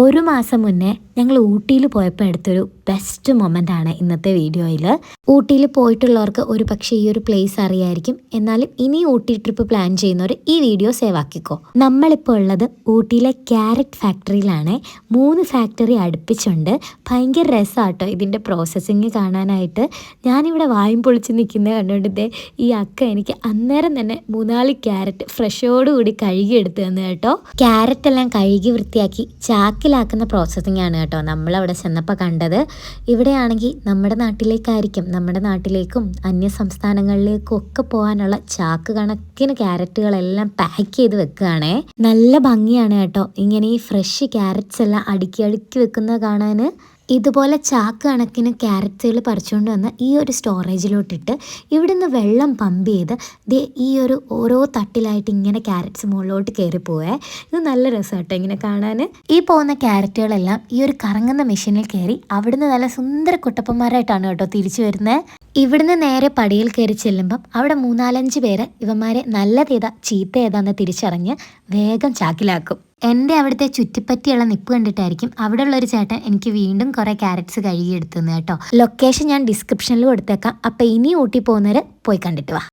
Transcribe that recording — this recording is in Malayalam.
ഒരു മാസം മുന്നേ ഞങ്ങൾ ഊട്ടിയിൽ പോയപ്പോൾ എടുത്തൊരു ബെസ്റ്റ് മൊമെൻ്റ് ആണ് ഇന്നത്തെ വീഡിയോയിൽ. ഊട്ടിയിൽ പോയിട്ടുള്ളവർക്ക് ഒരു പക്ഷേ ഈ ഒരു പ്ലേസ് അറിയായിരിക്കും. എന്നാലും ഇനി ഊട്ടി ട്രിപ്പ് പ്ലാൻ ചെയ്യുന്നവർ ഈ വീഡിയോ സേവ് ആക്കിക്കോ. നമ്മളിപ്പോൾ ഉള്ളത് ഊട്ടിയിലെ ക്യാരറ്റ് ഫാക്ടറിയിലാണ്. 3 ഫാക്ടറി അടുപ്പിച്ചുണ്ട്. ഭയങ്കര രസമാട്ടോ ഇതിൻ്റെ പ്രോസസ്സിങ് കാണാനായിട്ട്. ഞാനിവിടെ വായും പൊളിച്ച് നിൽക്കുന്നത് കണ്ടുകൊണ്ടിട്ടേ ഈ അക്ക എനിക്ക് അന്നേരം തന്നെ 3-4 ക്യാരറ്റ് ഫ്രഷോടുകൂടി കഴുകിയെടുത്ത് തന്നു കേട്ടോ. ക്യാരറ്റ് എല്ലാം കഴുകി വൃത്തിയാക്കി ചാക്കിലാക്കുന്ന പ്രോസസ്സിംഗ് ആണ് കേട്ടോ നമ്മളവിടെ ചെന്നപ്പോൾ കണ്ടത്. ഇവിടെയാണെങ്കിൽ നമ്മുടെ നാട്ടിലേക്കും അന്യ സംസ്ഥാനങ്ങളിലേക്കും ഒക്കെ പോകാനുള്ള ചാക്ക് കണക്കിന് ക്യാരറ്റുകളെല്ലാം പാക്ക് ചെയ്ത് വെക്കുകയാണേ. നല്ല ഭംഗിയാണ് കേട്ടോ ഇങ്ങനെ ഈ ഫ്രഷ് ക്യാരറ്റ്സ് എല്ലാം അടുക്കി വെക്കുന്നത് കാണാൻ. ഇതുപോലെ ചാക്ക് കണക്കിന് ക്യാരറ്റ്സുകൾ പറിച്ചുകൊണ്ട് വന്ന് ഈ ഒരു സ്റ്റോറേജിലോട്ടിട്ട് ഇവിടുന്ന് വെള്ളം പമ്പ് ചെയ്ത് ഈ ഒരു ഓരോ തട്ടിലായിട്ട് ഇങ്ങനെ ക്യാരറ്റ്സ് മുകളിലോട്ട് കയറിപ്പോവേ. ഇത് നല്ല രസം കേട്ടോ ഇങ്ങനെ കാണാൻ. ഈ പോകുന്ന ക്യാരറ്റുകളെല്ലാം ഈ ഒരു കറങ്ങുന്ന മെഷീനിൽ കയറി അവിടുന്ന് നല്ല സുന്ദര കുട്ടപ്പന്മാരായിട്ടാണ് കേട്ടോ തിരിച്ചു വരുന്നത്. ഇവിടുന്ന് നേരെ പടിയിൽ കയറി ചെല്ലുമ്പം അവിടെ 3-4-5 പേര് ഇവന്മാരെ നല്ലതേതാ ചീത്ത ഏതാന്ന് തിരിച്ചറിഞ്ഞ് വേഗം ചാക്കിലാക്കും. എൻ്റെ അവിടുത്തെ ചുറ്റിപ്പറ്റിയുള്ള നിപ്പ് കണ്ടിട്ടായിരിക്കും അവിടെ ഉള്ളൊരു ചേട്ടൻ എനിക്ക് വീണ്ടും കുറേ ക്യാരറ്റ്സ് കഴുകിയെടുത്തുന്നു കേട്ടോ. ലൊക്കേഷൻ ഞാൻ ഡിസ്ക്രിപ്ഷനിൽ കൊടുത്തേക്കാം. അപ്പം ഇനി ഊട്ടി പോകുന്നവർ പോയി കണ്ടിട്ട് വാ.